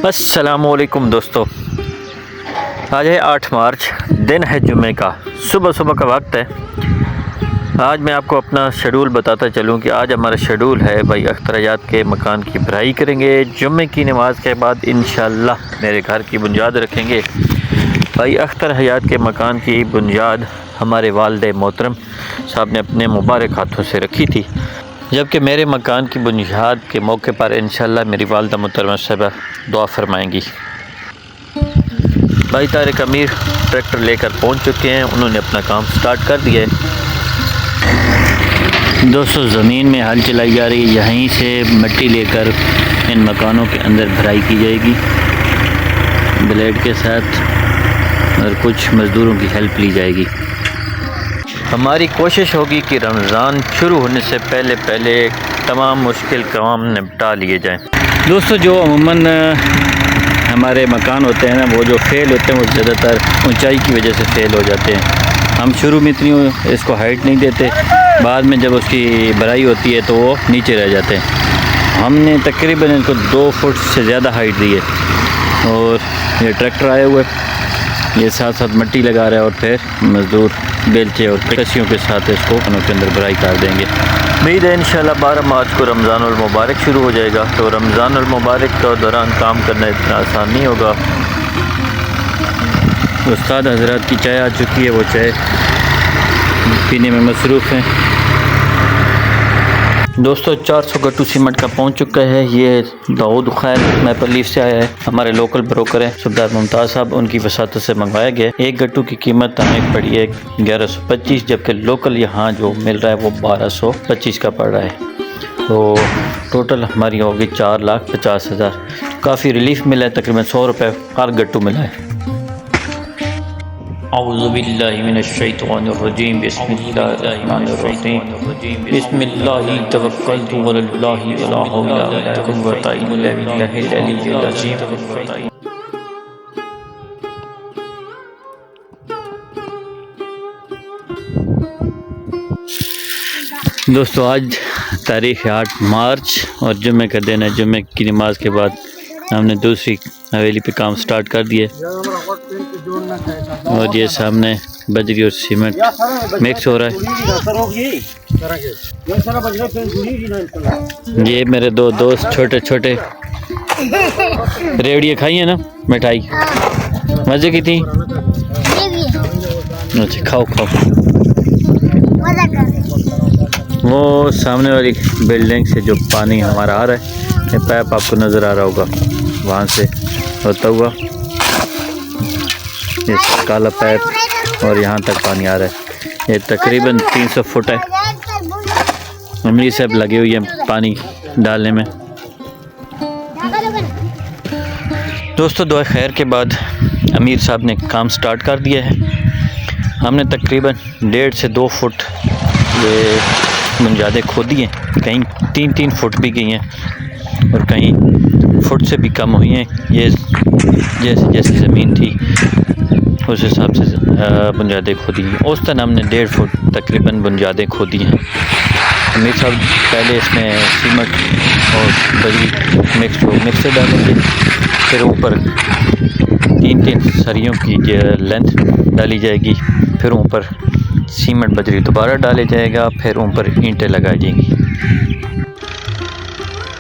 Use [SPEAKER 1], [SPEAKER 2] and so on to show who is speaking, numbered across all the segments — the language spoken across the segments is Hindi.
[SPEAKER 1] अस्सलामुअलैकुम दोस्तों, आज है 8 मार्च, दिन है जुम्मे का। सुबह सुबह का वक्त है। आज मैं आपको अपना शेड्यूल बताता चलूं कि आज हमारा शेड्यूल है भाई अख्तर हयात के मकान की भराई करेंगे। जुम्मे की नमाज के बाद इंशाअल्लाह मेरे घर की बुनियाद रखेंगे। भाई अख्तर हयात के मकान की बुनियाद हमारे वालिद मोहतरम साहब ने अपने मुबारक हाथों से रखी थी, जबकि मेरे मकान की बुनियाद के मौके पर इंशाअल्लाह मेरी वालिदा मोहतरमा साहिबा दुआ फरमाएंगी। भाई तारिक अमीर ट्रैक्टर लेकर पहुंच चुके हैं, उन्होंने अपना काम स्टार्ट कर दिया है। दोस्तों, ज़मीन में हल चलाई जा रही है, यहीं से मिट्टी लेकर इन मकानों के अंदर भराई की जाएगी ब्लेड के साथ, और कुछ मज़दूरों की हेल्प ली जाएगी। हमारी कोशिश होगी कि रमज़ान शुरू होने से पहले पहले तमाम मुश्किल काम निपटा लिए जाएं। दोस्तों, जो अमूमन हमारे मकान होते हैं ना, वो जो फेल होते हैं वो ज़्यादातर ऊंचाई की वजह से फेल हो जाते हैं। हम शुरू में इतनी इसको हाइट नहीं देते, बाद में जब उसकी भराई होती है तो वो नीचे रह जाते हैं। हमने तकरीबन इनको 2 फुट से ज़्यादा हाइट दी है, और ये ट्रैक्टर आया हुआ है, ये साथ साथ मिट्टी लगा रहा है, और फिर मज़दूर बेलचे और कसियों के साथ इसको खानों के अंदर भराई कर देंगे। उम्मीद है इंशाल्लाह 12 मार्च को रमज़ानुल मुबारक शुरू हो जाएगा। तो रमज़ानुल मुबारक के दौरान काम करना इतना आसान नहीं होगा। उस्ताद हज़रात की चाय आ चुकी है, वो चाय पीने में मसरूफ़ हैं। दोस्तों, 400 गट्टू सीमेंट का पहुंच चुका है। ये दाऊद खैर मैपर लीफ से आया है, हमारे लोकल ब्रोकर हैं सरदार मुमताज़ साहब, उनकी वसात से मंगवाया गया। एक गट्टू की कीमत हमें पड़ी है 1125, जबकि लोकल यहाँ जो मिल रहा है वो 1225 का पड़ रहा है। तो टोटल हमारी होगी 4,50,000। काफ़ी रिलीफ मिला है, तकरीबन 100 रुपये हर गट्टू मिला है। औज़ुबिल्लाहि मिनश्शैतानिर्रजीम, बिस्मिल्लाहिर्रहमानिर्रहीम, बिस्मिल्लाहि तवक्कलतु अलल्लाहि वला हौला वला कुव्वता इल्ला बिल्लाहिल अलिय्यिल अज़ीम। दोस्तों, आज तारीख़ 8 मार्च और जुम्मे का दिन है। जुम्मे की नमाज के बाद हमने दूसरी हवेली पे काम स्टार्ट कर दिए, और ये सामने बजरी और सीमेंट मिक्स हो रहा है। ये मेरे 2 दोस्त छोटे छोटे रेवड़ियाँ खाई है ना, मिठाई मज़े की थी। अच्छा, खाओ खाओ। वो सामने वाली बिल्डिंग से जो पानी हमारा आ रहा है, ये पाइप आपको नज़र आ रहा होगा, वहाँ से होता हुआ ये काला पाइप और यहाँ तक पानी आ रहा है। ये तकरीबन 300 फुट है। अमीर साहब लगे हुए हैं पानी डालने में। दोस्तों, दुआ खैर के बाद अमीर साहब ने काम स्टार्ट कर दिया है। हमने तकरीबन 1.5 से 2 फुट ये बुनियादें खोदी हैं, कहीं 3-3 फुट भी गई हैं, और कहीं फुट से भी कम हुई हैं। ये जैसे जैसी ज़मीन थी उस हिसाब से बुनियादें खोदी हैं। उस तरह हमने 1.5 फुट तकरीबन बुनियादें खोदी हैं। अमीर साहब पहले इसमें सीमेंट और बजरी मिक्स से डालेंगे, फिर ऊपर 3-3 सरियों की लेंथ डाली जाएगी, फिर ऊपर सीमेंट बजरी दोबारा डाले जाएगा, फिर ऊपर ईंटें लगाई जाएंगी।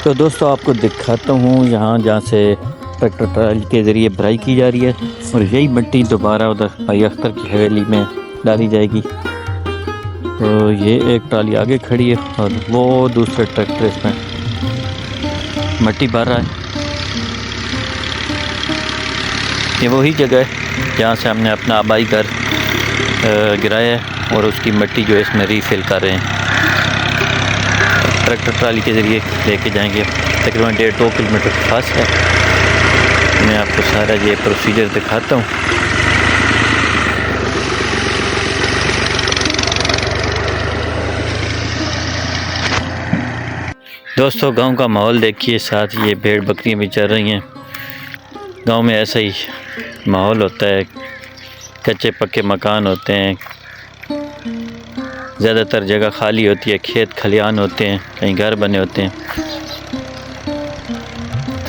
[SPEAKER 1] तो दोस्तों, आपको दिखाता हूँ यहाँ जहाँ से ट्रैक्टर ट्राली के ज़रिए भराई की जा रही है, और यही मिट्टी दोबारा उधर भाई अख्तर की हवेली में डाली जाएगी। तो ये एक ट्राली आगे खड़ी है, और वो दूसरा ट्रैक्टर इसमें मिट्टी भर रहा है। ये वही जगह है जहाँ से हमने अपना आबाई घर गिराया है, और उसकी मिट्टी जो है इसमें रीफिल कर रहे हैं। ट्रैक्टर ट्राली के ज़रिए लेके जाएंगे। तकरीबन 1.5-2 किलोमीटर के पास है। मैं आपको सारा ये प्रोसीजर दिखाता हूँ। दोस्तों, गांव का माहौल देखिए, साथ ये भेड़ बकरियाँ भी चल रही हैं। गांव में ऐसा ही माहौल होता है, कच्चे पक्के मकान होते हैं, ज़्यादातर जगह खाली होती है, खेत खलियान होते हैं, कहीं घर बने होते हैं।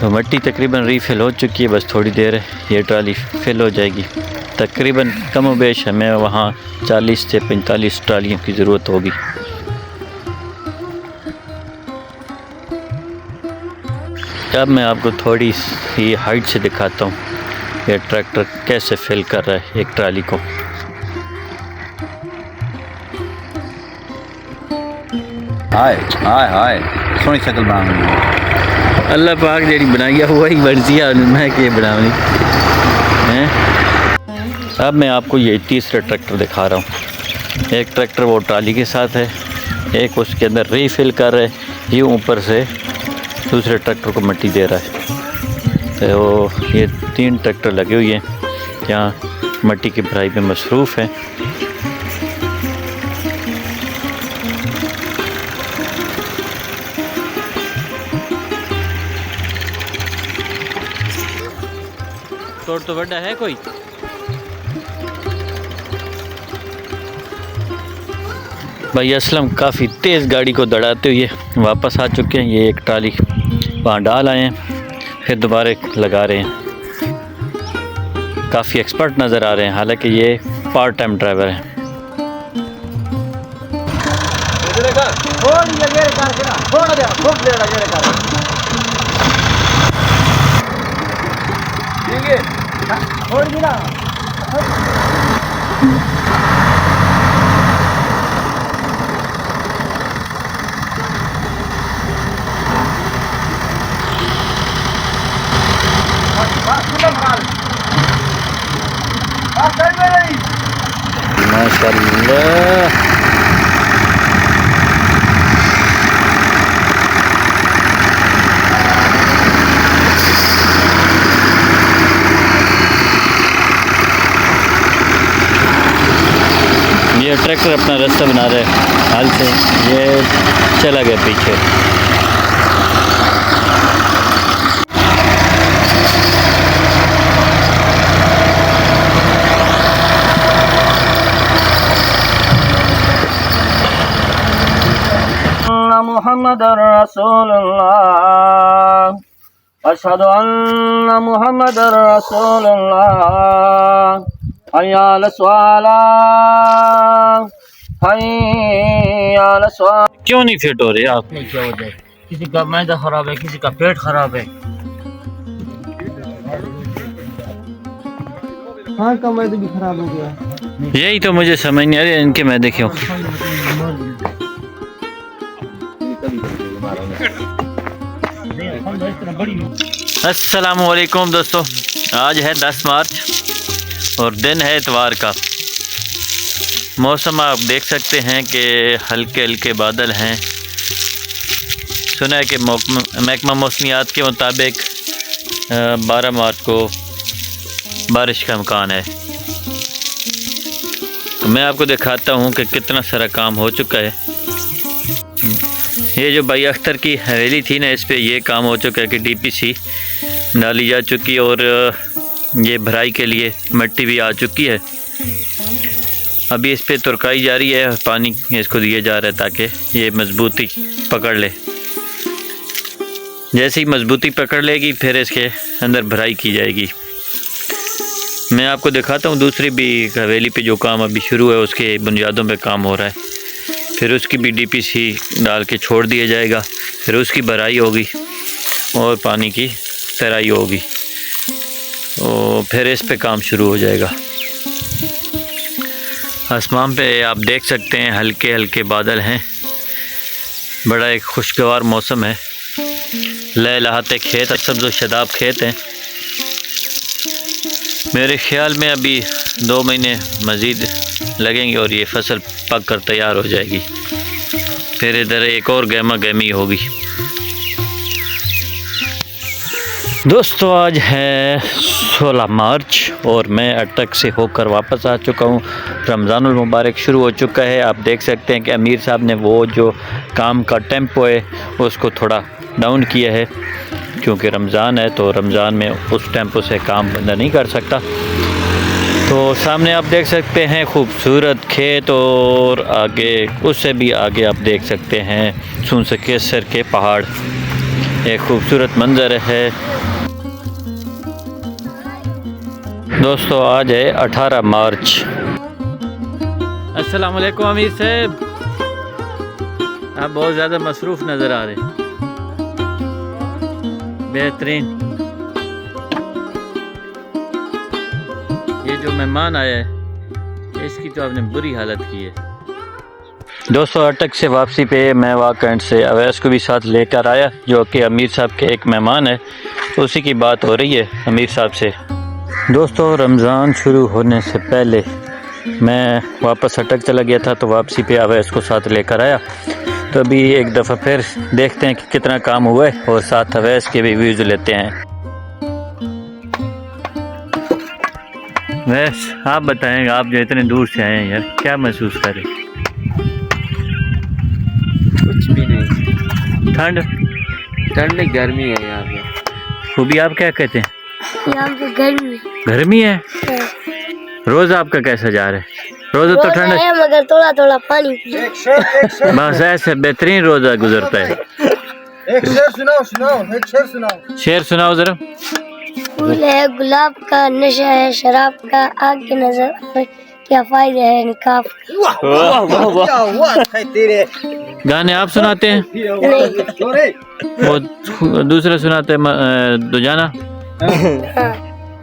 [SPEAKER 1] तो मिट्टी तकरीबन रीफ़िल हो चुकी है, बस थोड़ी देर ये ट्राली फिल हो जाएगी। तकरीबन कम व बेश हमें वहाँ 40 से 45 ट्रालियों की ज़रूरत होगी। अब मैं आपको थोड़ी सी हाइट से दिखाता हूँ ये ट्रैक्टर कैसे फिल कर रहा है एक ट्राली को।
[SPEAKER 2] हाय हाय हाय सोनी शक्ल बनानी
[SPEAKER 1] अल्लाह पाक जेड़ी बनाई है वही मर्जी है, मैं के बनावनी हैं। अब मैं आपको ये तीसरा ट्रैक्टर दिखा रहा हूँ। एक ट्रैक्टर वो ट्राली के साथ है, एक उसके अंदर रीफिल कर रहा है, ये ऊपर से दूसरे ट्रैक्टर को मिट्टी दे रहा है। तो ये 3 ट्रैक्टर लगे हुए हैं यहाँ मिट्टी की भराई में मसरूफ़ है। तो बड़ा है कोई भाई असलम काफ़ी तेज़ गाड़ी को दौड़ाते हुए वापस आ चुके हैं। ये एक ट्राली वहाँ डाल आए हैं, फिर दोबारा लगा रहे हैं। काफ़ी एक्सपर्ट नज़र आ रहे हैं, हालांकि ये पार्ट टाइम ड्राइवर हैं। माशाअल्लाह ये ट्रैक्टर अपना रास्ता बना रहा है हाल से, ये चला गया पीछे।
[SPEAKER 3] मुहम्मद रसूलुल्लाह, अशहदु अन्ना मुहम्मद रसूलुल्लाह, हय्या अला सलाह, हय्या अला सलाह।
[SPEAKER 1] क्यों नहीं फिट हो रहे आप?
[SPEAKER 3] क्या वजह है? किसी का मैदा खराब है, किसी का पेट खराब है। हाँ का मैदा भी खराब हो गया।
[SPEAKER 1] यही तो मुझे समझ नहीं आ रही इनके मैदे क्यों। अस्सलामुअलैकुम दोस्तों, आज है 10 मार्च और दिन है इतवार का। मौसम आप देख सकते हैं कि हल्के हल्के बादल हैं। सुना है कि महकमा मौसमियात के मुताबिक 12 मार्च को बारिश का इम्कान है। तो मैं आपको दिखाता हूँ कि कितना सारा काम हो चुका है। ये जो भाई अख्तर की हवेली थी ना, इस पे ये काम हो चुका है कि डीपीसी डाली जा चुकी है और ये भराई के लिए मिट्टी भी आ चुकी है। अभी इस पे तुरकाई जा रही है, पानी इसको दिया जा रहा है ताकि ये मजबूती पकड़ ले। जैसे ही मजबूती पकड़ लेगी फिर इसके अंदर भराई की जाएगी। मैं आपको दिखाता हूँ दूसरी भी हवेली पे जो काम अभी शुरू है, उसके बुनियादों पे काम हो रहा है। फिर उसकी भी डीपीसी डाल के छोड़ दिया जाएगा, फिर उसकी भराई होगी और पानी की तराई होगी और फिर इस पे काम शुरू हो जाएगा। आसमान पे आप देख सकते हैं हल्के हल्के बादल हैं, बड़ा एक खुशगवार मौसम है। लहलहाते खेत, सब्ज़ व शदाब खेत हैं। मेरे ख्याल में अभी 2 महीने मज़ीद लगेंगे और ये फसल पक कर तैयार हो जाएगी। फिर इधर एक और गहमा गहमी होगी। दोस्तों आज है 16 मार्च और मैं अटक से होकर वापस आ चुका हूँ। रमज़ानुल मुबारक शुरू हो चुका है। आप देख सकते हैं कि अमीर साहब ने वो जो काम का टेम्पो है उसको थोड़ा डाउन किया है, क्योंकि रमज़ान है तो रमज़ान में उस टेम्पो से काम बंदा नहीं कर सकता। तो सामने आप देख सकते हैं खूबसूरत खेत और आगे उससे भी आगे आप देख सकते हैं सूनसकेसर के पहाड़। एक खूबसूरत मंजर है। दोस्तों आज है 18 मार्च। अस्सलाम वालेकुम अमीर साहब, आप बहुत ज़्यादा मसरूफ़ नज़र आ रहे हैं। बेहतरीन। ये जो मेहमान आया है इसकी तो आपने बुरी हालत की है। दोस्तों अटक से वापसी पे मैं वाकई से अवैस को भी साथ लेकर आया, जो कि अमीर साहब के एक मेहमान है, उसी की बात हो रही है अमीर साहब से। दोस्तों रमज़ान शुरू होने से पहले मैं वापस अटक चला गया था, तो वापसी पे अवैस को साथ लेकर आया। तो अभी एक दफ़ा फिर देखते हैं कि कितना काम हुआ है और साथ अवैस के भी व्यूज़ लेते हैं। वैस आप बताएं, आप जो इतने दूर से आए हैं यार, क्या महसूस कर रहे?
[SPEAKER 4] कुछ भी नहीं। ठंड नहीं, गर्मी है यहाँ पे।
[SPEAKER 1] खूबी आप क्या कहते हैं?
[SPEAKER 5] यहाँ पे गर्मी
[SPEAKER 1] गर्मी है। रोज़ा आपका कैसा जा रहा है? रोज़ा तो ठंड
[SPEAKER 5] है मगर थोड़ा थोड़ा पानी
[SPEAKER 1] बस ऐसे बेहतरीन रोज़ा गुजरता है।
[SPEAKER 6] एक शेर सुनाओ।
[SPEAKER 1] शेर सुनाओ ज़रा।
[SPEAKER 5] फूल है गुलाब का, नशा है शराब का, आग के नजर आए क्या फायदे है निकाब का।
[SPEAKER 6] तेरे
[SPEAKER 1] गाने आप सुनाते हैं? वो दूसरा सुनाते हैं दुजाना।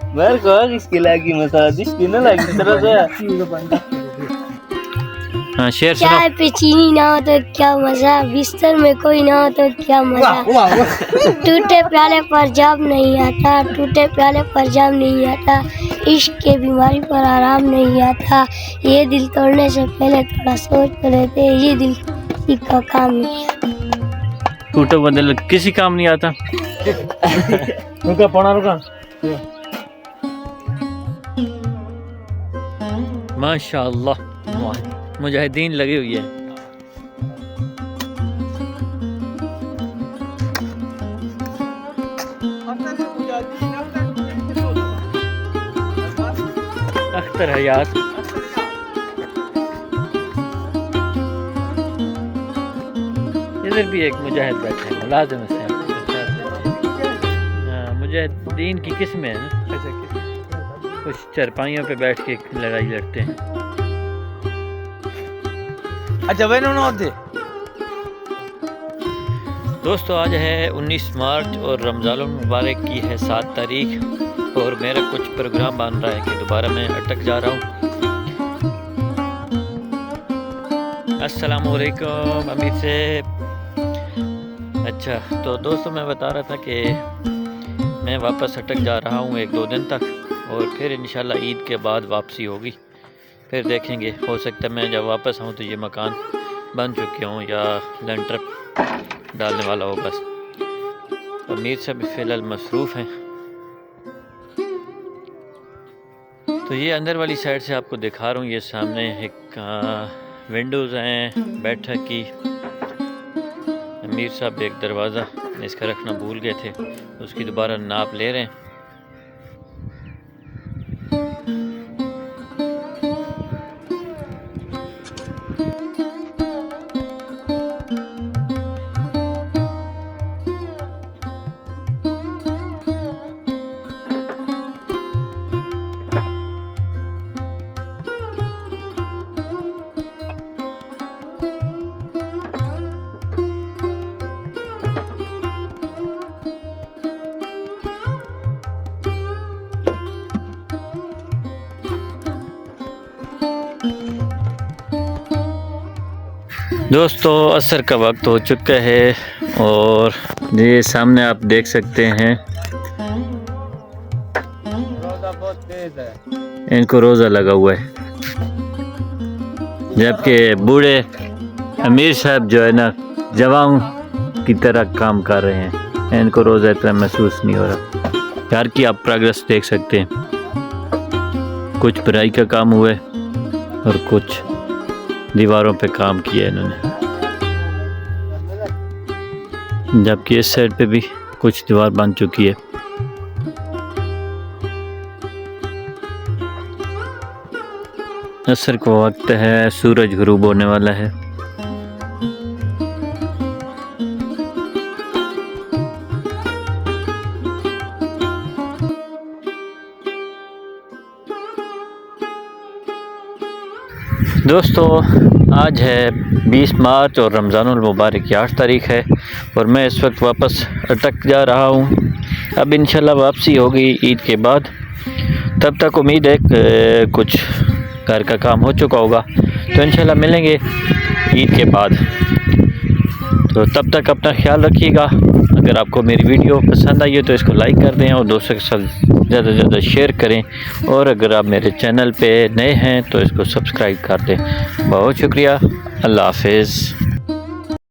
[SPEAKER 4] मेरे को इसकी लगी मसाला जिसकी न लगी तरह से।
[SPEAKER 1] हाँ शेर सुनाओ।
[SPEAKER 5] चाय पे चीनी ना हो तो क्या मजा, बिस्तर में कोई ना हो तो क्या मजा। टूटे प्याले पर जाम नहीं आता, टूटे प्याले पर जाम नहीं आता, इश्क के बीमारी पर आराम नहीं आता। ये दिल तोड़ने से पहले थोड़ा सोच कर लेते, ये दिल किसी का काम नहीं आता।
[SPEAKER 1] टूटे बदल किसी काम नहीं आता।
[SPEAKER 3] रुका पौना रुका।
[SPEAKER 1] माशाअल्लाह मुजाहिदीन लगी हुई है। अख्तर हयात इधर भी एक मुजाहिद बैठे हैं, मुलाजिम है। मुजाहिदीन की किस्में हैं ना, कुछ चरपाइयों पे बैठ के लड़ाई लड़ते हैं।
[SPEAKER 6] अच्छा वे होते।
[SPEAKER 1] दोस्तों आज है 19 मार्च और रमज़ान मुबारक की है 7 तारीख और मेरा कुछ प्रोग्राम बन रहा है कि दोबारा मैं अटक जा रहा हूँ। अस्सलाम वालेकुम अमीर से। अच्छा तो दोस्तों मैं बता रहा था कि मैं वापस अटक जा रहा हूँ 1-2 दिन तक और फिर इंशाल्लाह ईद के बाद वापसी होगी। फिर देखेंगे, हो सकता है मैं जब वापस आऊँ तो ये मकान बन चुके हों या लेंटर डालने वाला हो। बस अमीर साहब फ़िलहाल मसरूफ़ हैं। तो ये अंदर वाली साइड से आपको दिखा रहा हूँ। ये सामने एक विंडोज़ हैं बैठक की। अमीर साहब एक दरवाज़ा इसका रखना भूल गए थे, उसकी दोबारा नाप ले रहे हैं। दोस्तों असर का वक्त हो चुका है और ये सामने आप देख सकते हैं
[SPEAKER 6] बहुत तेज है।
[SPEAKER 1] इनको रोज़ा लगा हुआ है, जबकि बूढ़े अमीर साहब जो है ना जवान की तरह काम कर रहे हैं। इनको रोज़ा इतना महसूस नहीं हो रहा। घर की आप प्रोग्रेस देख सकते हैं, कुछ पढ़ाई का काम हुआ है और कुछ दीवारों पे काम किया है इन्होंने, जबकि इस साइड पे भी कुछ दीवार बन चुकी है। असर को वक्त है, सूरज गुरूब होने वाला है। दोस्तों आज है 20 मार्च और रमज़ानुल मुबारक की 8 तारीख़ है और मैं इस वक्त वापस अटक जा रहा हूँ। अब इंशाल्लाह वापसी होगी ईद के बाद। तब तक उम्मीद है कि कुछ घर का काम हो चुका होगा, तो इंशाल्लाह मिलेंगे ईद के बाद। तो तब तक अपना ख्याल रखिएगा। अगर आपको मेरी वीडियो पसंद आई है तो इसको लाइक कर दें और दोस्तों के साथ ज़्यादा से ज़्यादा शेयर करें, और अगर आप मेरे चैनल पे नए हैं तो इसको सब्सक्राइब कर दें। बहुत शुक्रिया। अल्लाह हाफ़िज़।